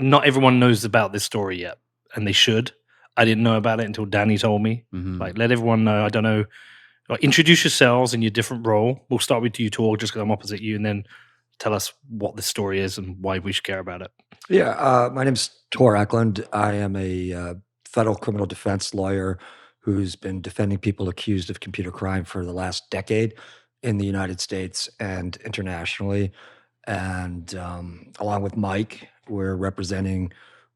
not everyone knows about this story yet, and they should. I didn't know about it until Danny told me. Like, let everyone know. I don't know. Like, introduce yourselves in your different role. We'll start with you, Tor, just because I'm opposite you, and then tell us what this story is and why we should care about it. Yeah, my name's Tor Ekeland. I am a federal criminal defense lawyer who's been defending people accused of computer crime for the last decade in the United States and internationally. And along with Mike, we're representing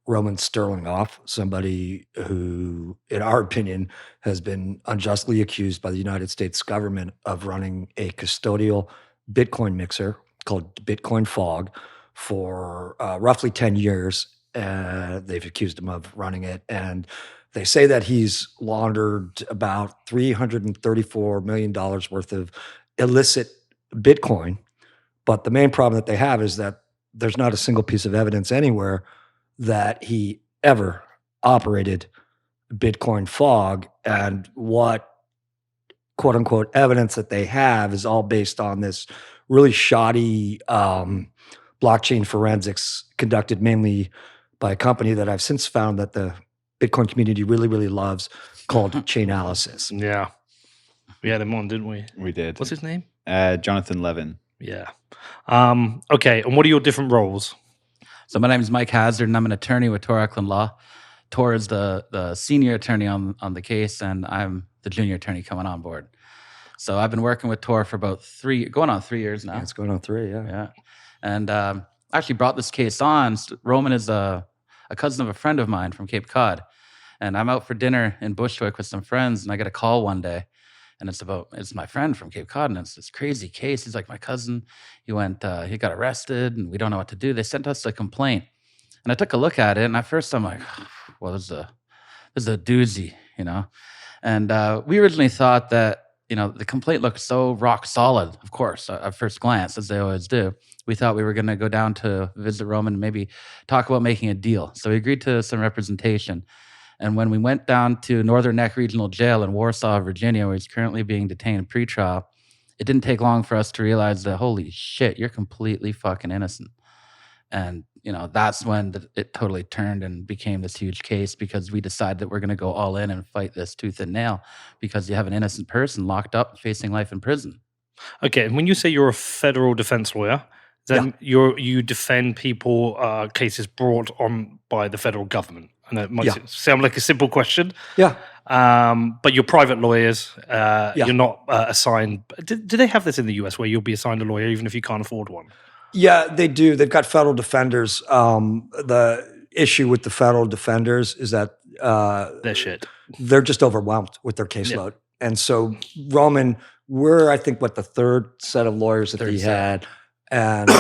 Roman Sterlingov, somebody who, in our opinion, has been unjustly accused by the United States government of running a custodial Bitcoin mixer called Bitcoin Fog for roughly 10 years. They've accused him of running it. And they say that he's laundered about $334 million worth of illicit Bitcoin. But the main problem that they have is that there's not a single piece of evidence anywhere that he ever operated Bitcoin Fog. And what quote unquote evidence that they have is all based on this really shoddy blockchain forensics conducted mainly by a company that I've since found that the Bitcoin community really, really loves called Chainalysis. Yeah. We had him on, didn't we? We did. What's his name? Jonathan Levin. Yeah. Okay. And what are your different roles? So my name is Mike Hassard, and I'm an attorney with Tor Ekeland Law. Tor is the senior attorney on the case, and I'm the junior attorney coming on board. So I've been working with Tor for about going on 3 years now. Yeah, it's going on 3, yeah. Yeah. And I actually brought this case on. Roman is a cousin of a friend of mine from Cape Cod. And I'm out for dinner in Bushwick with some friends, and I get a call one day. And it's my friend from Cape Cod, and it's this crazy case. He's like, my cousin, he got arrested, and we don't know what to do. They sent us a complaint. And I took a look at it, and at first I'm like, well, this is a doozy, you know? And we originally thought that, you know, the complaint looked so rock solid, of course, at first glance, as they always do. We thought we were going to go down to visit Roman and maybe talk about making a deal. So we agreed to some representation. And when we went down to Northern Neck Regional Jail in Warsaw, Virginia, where he's currently being detained pre-trial, it didn't take long for us to realize that, holy shit, you're completely fucking innocent. And, you know, that's when it totally turned and became this huge case, because we decided that we're going to go all in and fight this tooth and nail, because you have an innocent person locked up facing life in prison. Okay. And when you say you're a federal defense lawyer, then you defend people, cases brought on by the federal government. And that might sound like a simple question. Yeah. But you're private lawyers. You're not assigned. Do they have this in the US where you'll be assigned a lawyer even if you can't afford one? Yeah, they do. They've got federal defenders. The issue with the federal defenders is that they're shit. They're just overwhelmed with their caseload. Yeah. And so Roman, we're, I think, the third set of lawyers that he had. And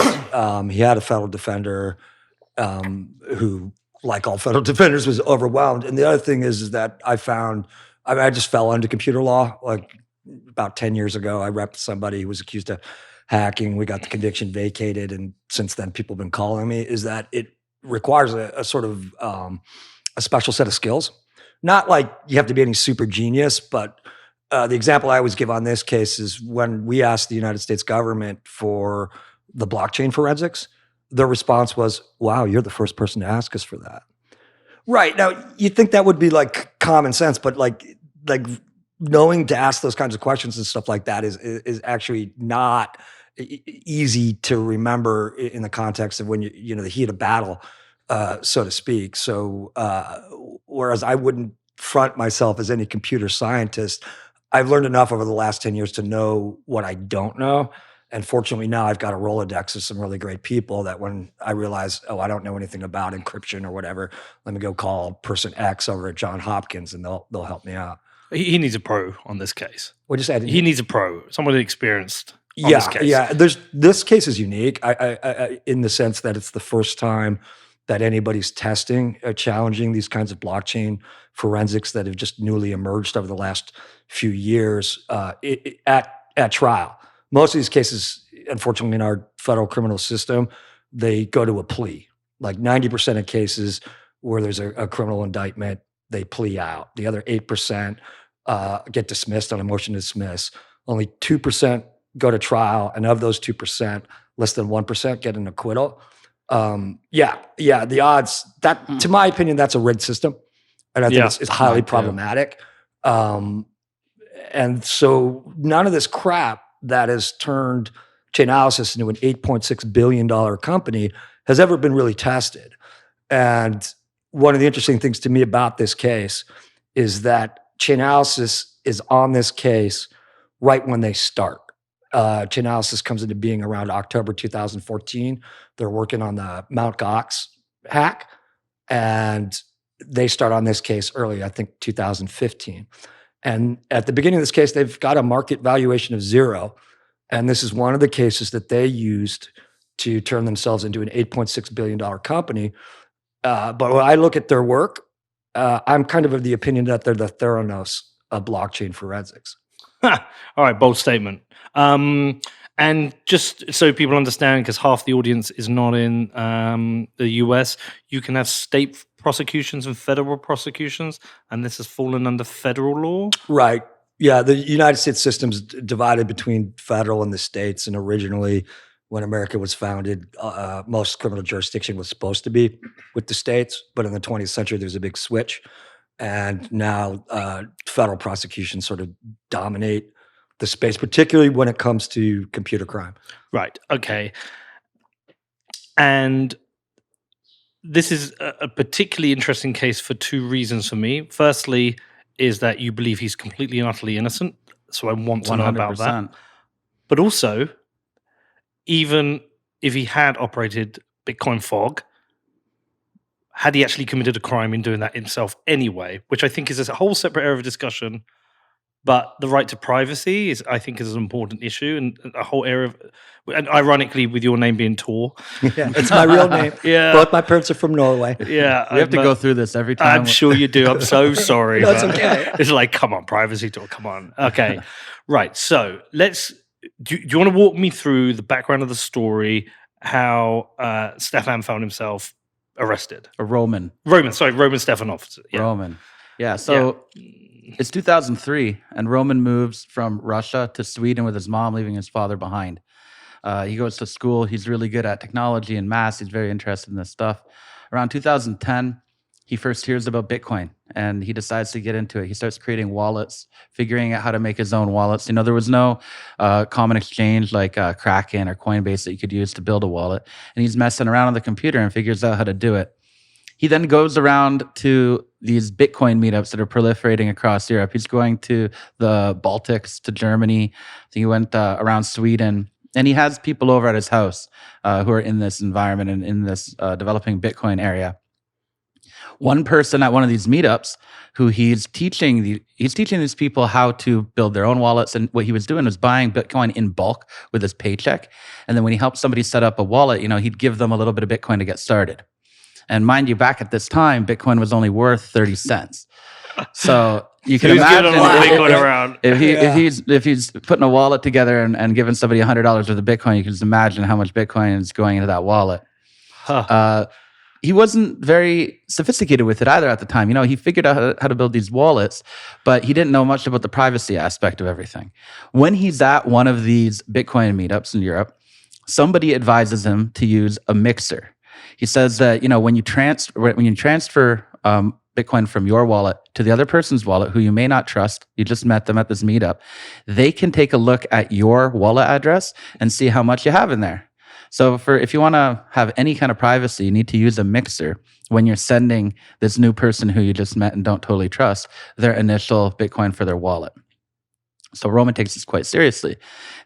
he had a federal defender who, like all federal defenders, was overwhelmed. And the other thing is that I just fell into computer law. Like about 10 years ago, I repped somebody who was accused of hacking. We got the conviction vacated. And since then, people have been calling me, is that it requires a sort of a special set of skills. Not like you have to be any super genius, but the example I always give on this case is when we asked the United States government for the blockchain forensics, their response was, wow, you're the first person to ask us for that. Right. Now, you'd think that would be like common sense, but like knowing to ask those kinds of questions and stuff like that is actually not easy to remember in the context of when you know, the heat of battle, so to speak. So whereas I wouldn't front myself as any computer scientist, I've learned enough over the last 10 years to know what I don't know. And fortunately now I've got a Rolodex of some really great people that when I realize, oh, I don't know anything about encryption or whatever, let me go call person X over at Johns Hopkins and they'll help me out. He needs a pro on this case. What'd you say? He needs a pro, someone experienced on this case. Yeah. This case is unique I in the sense that it's the first time that anybody's testing, challenging these kinds of blockchain forensics that have just newly emerged over the last few years at trial. Most of these cases, unfortunately, in our federal criminal system, they go to a plea. Like 90% of cases where there's a criminal indictment, they plea out. The other 8% get dismissed on a motion to dismiss. Only 2% go to trial, and of those 2%, less than 1% get an acquittal. The odds that, to my opinion, that's a rigged system, and I think it's highly problematic. And so none of this crap that has turned Chainalysis into an $8.6 billion company has ever been really tested. And one of the interesting things to me about this case is that Chainalysis is on this case right when they start. Chainalysis comes into being around October 2014. They're working on the Mt. Gox hack, and they start on this case early, I think 2015. And at the beginning of this case, they've got a market valuation of 0. And this is one of the cases that they used to turn themselves into an $8.6 billion company. But when I look at their work, I'm kind of the opinion that they're the Theranos of blockchain forensics. All right, bold statement. And just so people understand, because half the audience is not in the US, you can have state prosecutions and federal prosecutions, and this has fallen under federal law? Right. Yeah, the United States system's divided between federal and the states, and originally when America was founded, most criminal jurisdiction was supposed to be with the states, but in the 20th century, there's a big switch, and now federal prosecutions sort of dominate the space, particularly when it comes to computer crime. Right. Okay. And this is a particularly interesting case for 2 reasons for me. Firstly, is that you believe he's completely and utterly innocent. So I want to know about that. But also, even if he had operated Bitcoin fog, had he actually committed a crime in doing that himself anyway, which I think is a whole separate area of discussion. But the right to privacy is, I think, is an important issue, and a whole area of, and ironically, with your name being Tor. Yeah, it's my real name. Yeah. Both my parents are from Norway. Yeah. We have to go through this every time. I'm sure you do. I'm so sorry. That's okay. It's like, come on, privacy Tor, come on. Okay. Right. So do you want to walk me through the background of the story, how Stefan found himself arrested? Roman Stefanov. Yeah. Roman. Yeah. So it's 2003, and Roman moves from Russia to Sweden with his mom, leaving his father behind. He goes to school. He's really good at technology and math. He's very interested in this stuff. Around 2010, he first hears about Bitcoin, and he decides to get into it. He starts creating wallets, figuring out how to make his own wallets. There was no common exchange like Kraken or Coinbase that you could use to build a wallet. And he's messing around on the computer and figures out how to do it. He then goes around to these Bitcoin meetups that are proliferating across Europe. He's going to the Baltics, to Germany. I think he went around Sweden. And he has people over at his house who are in this environment and in this developing Bitcoin area. One person at one of these meetups who he's teaching these people how to build their own wallets. And what he was doing was buying Bitcoin in bulk with his paycheck. And then when he helped somebody set up a wallet, he'd give them a little bit of Bitcoin to get started. And mind you, back at this time, Bitcoin was only worth 30 cents. So you can imagine if he's putting a wallet together and giving somebody $100 worth of Bitcoin, you can just imagine how much Bitcoin is going into that wallet. He wasn't very sophisticated with it either at the time. He figured out how to build these wallets, but he didn't know much about the privacy aspect of everything. When he's at one of these Bitcoin meetups in Europe, somebody advises him to use a mixer. He says that when you transfer Bitcoin from your wallet to the other person's wallet, who you may not trust, you just met them at this meetup, they can take a look at your wallet address and see how much you have in there. So if you want to have any kind of privacy, you need to use a mixer when you're sending this new person who you just met and don't totally trust their initial Bitcoin for their wallet. So Roman takes this quite seriously,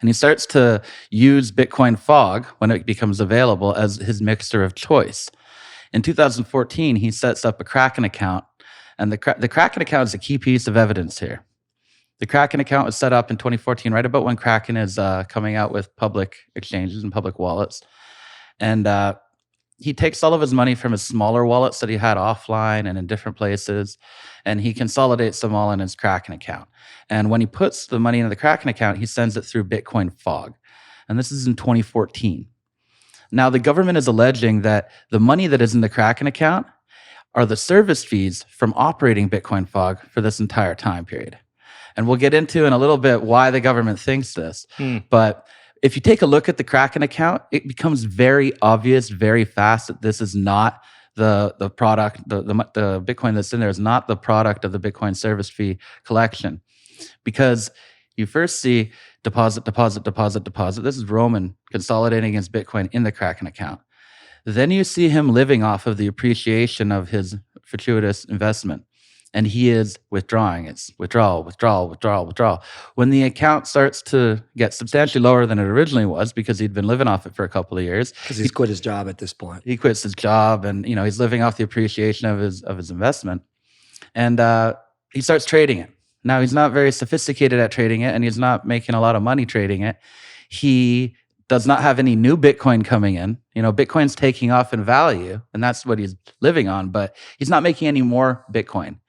and he starts to use Bitcoin fog when it becomes available as his mixer of choice. In 2014, he sets up a Kraken account, and the Kraken account is a key piece of evidence here. The Kraken account was set up in 2014, right about when Kraken is coming out with public exchanges and public wallets. And he takes all of his money from his smaller wallets that he had offline and in different places, and he consolidates them all in his Kraken account. And when he puts the money into the Kraken account, he sends it through Bitcoin fog. And this is in 2014. Now, the government is alleging that the money that is in the Kraken account are the service fees from operating Bitcoin fog for this entire time period. And we'll get into in a little bit why the government thinks this. But if you take a look at the Kraken account, it becomes very obvious very fast that this is not the product, the Bitcoin that's in there is not the product of the Bitcoin service fee collection. Because you first see deposit. This is Roman consolidating his Bitcoin in the Kraken account. Then you see him living off of the appreciation of his fortuitous investment. And he is withdrawing. It's withdrawal. When the account starts to get substantially lower than it originally was, because he'd been living off it for a couple of years. Because he's quit his job at this point. He quits his job, and he's living off the appreciation of his investment. And he starts trading it. Now, he's not very sophisticated at trading it, and he's not making a lot of money trading it. He does not have any new Bitcoin coming in. Bitcoin's taking off in value, and that's what he's living on, but he's not making any more Bitcoin.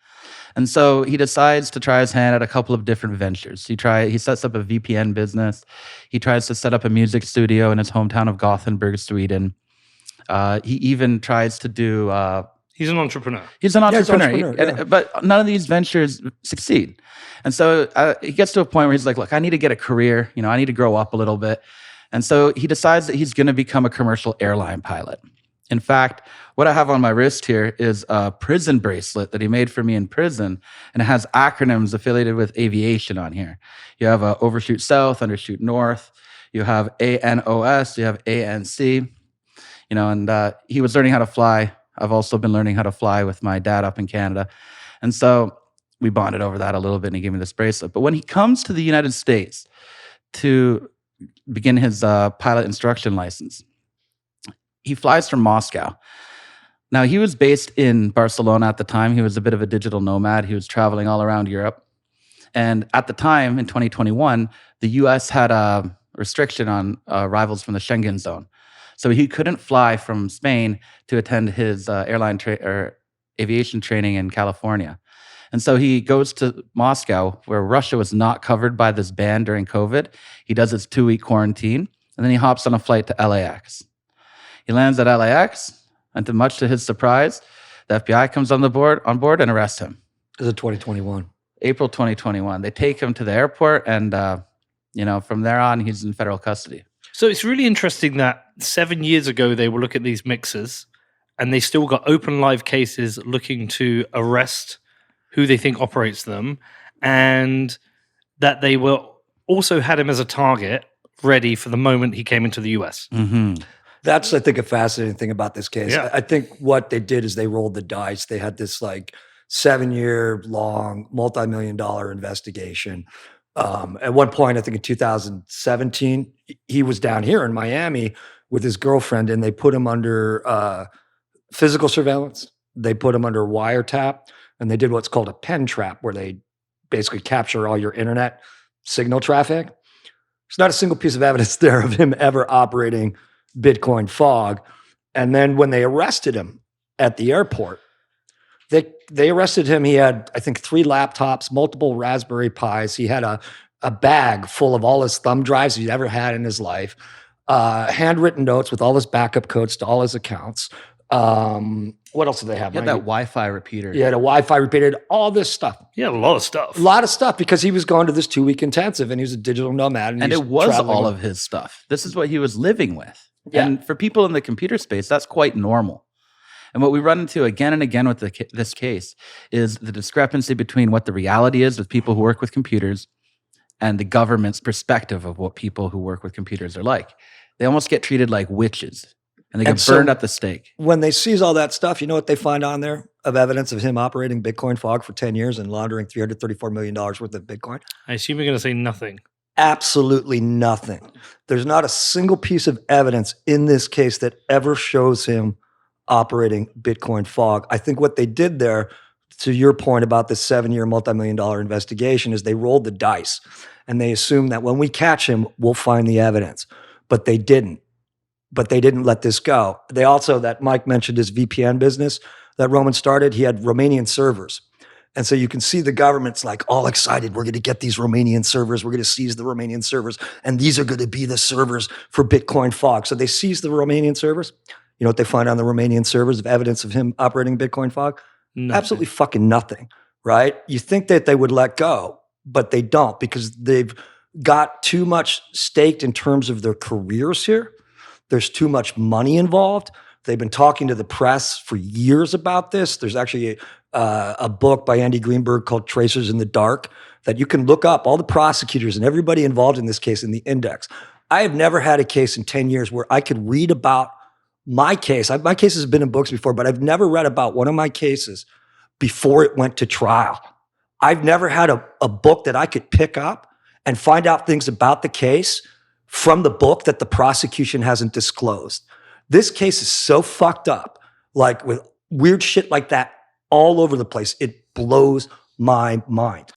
And so he decides to try his hand at a couple of different ventures. He sets up a VPN business. He tries to set up a music studio in his hometown of Gothenburg, Sweden. He even tries to do... He's an entrepreneur. He's an entrepreneur. But none of these ventures succeed. And so he gets to a point where he's like, look, I need to get a career. I need to grow up a little bit. And so he decides that he's going to become a commercial airline pilot. In fact, what I have on my wrist here is a prison bracelet that he made for me in prison, and it has acronyms affiliated with aviation on here. You have Overshoot South, Undershoot North. You have ANOS. You have ANC. And he was learning how to fly. I've also been learning how to fly with my dad up in Canada. And so we bonded over that a little bit, and he gave me this bracelet. But when he comes to the United States to begin his pilot instruction license, he flies from Moscow. Now, he was based in Barcelona at the time. He was a bit of a digital nomad. He was traveling all around Europe. And at the time, in 2021, the US had a restriction on arrivals from the Schengen zone. So he couldn't fly from Spain to attend his aviation training in California. And so he goes to Moscow, where Russia was not covered by this ban during COVID. He does his 2-week quarantine, and then he hops on a flight to LAX. He lands at LAX, and much to his surprise, the FBI comes on board and arrests him. This is 2021. April 2021. They take him to the airport, and from there on, he's in federal custody. So it's really interesting that 7 years ago they will look at these mixers, and they still got open live cases looking to arrest who they think operates them, and that they also had him as a target ready for the moment he came into the US. Mm-hmm. That's, I think, a fascinating thing about this case. Yeah. I think what they did is they rolled the dice. They had this 7-year-long, multi-million-dollar investigation. At one point, I think in 2017, he was down here in Miami with his girlfriend, and they put him under physical surveillance. They put him under wiretap, and they did what's called a pen trap, where they basically capture all your internet signal traffic. There's not a single piece of evidence there of him ever operating Bitcoin fog. And then when they arrested him at the airport, they arrested him. He had, I think, 3 laptops, multiple Raspberry Pis. He had a bag full of all his thumb drives he'd ever had in his life, handwritten notes with all his backup codes to all his accounts. What else did they have? He had that Wi-Fi repeater. He had a Wi-Fi repeater, all this stuff. Yeah, a lot of stuff. A lot of stuff, because he was going to this 2-week intensive, and he was a digital nomad. And it was all of his stuff. This is what he was living with. Yeah. And for people in the computer space, that's quite normal. And what we run into again and again with this case is the discrepancy between what the reality is with people who work with computers and the government's perspective of what people who work with computers are like. They almost get treated like witches, and they get burned at the stake. When they seize all that stuff, you know what they find on there of evidence of him operating Bitcoin fog for 10 years and laundering $334 million worth of Bitcoin? I assume you're going to say nothing. Absolutely nothing. There's not a single piece of evidence in this case that ever shows him operating Bitcoin fog. I think what they did there, to your point about this 7-year multi-million-dollar investigation, is they rolled the dice, and they assumed that when we catch him, we'll find the evidence. But they didn't. But they didn't let this go. They also, that Mike mentioned, his VPN business that Roman started, he had Romanian servers. And so you can see the government's all excited. We're going to get these Romanian servers. We're going to seize the Romanian servers. And these are going to be the servers for Bitcoin fog. So they seized the Romanian servers. You know what they find on the Romanian servers of evidence of him operating Bitcoin fog? Nothing. Absolutely fucking nothing, right? You think that they would let go, but they don't, because they've got too much staked in terms of their careers here. There's too much money involved. They've been talking to the press for years about this. There's actually a book by Andy Greenberg called Tracers in the Dark that you can look up, all the prosecutors and everybody involved in this case in the index. I have never had a case in 10 years where I could read about my case. My cases have been in books before, but I've never read about one of my cases before it went to trial. I've never had a book that I could pick up and find out things about the case from the book that the prosecution hasn't disclosed. This case is so fucked up, like with weird shit like that all over the place. It blows my mind.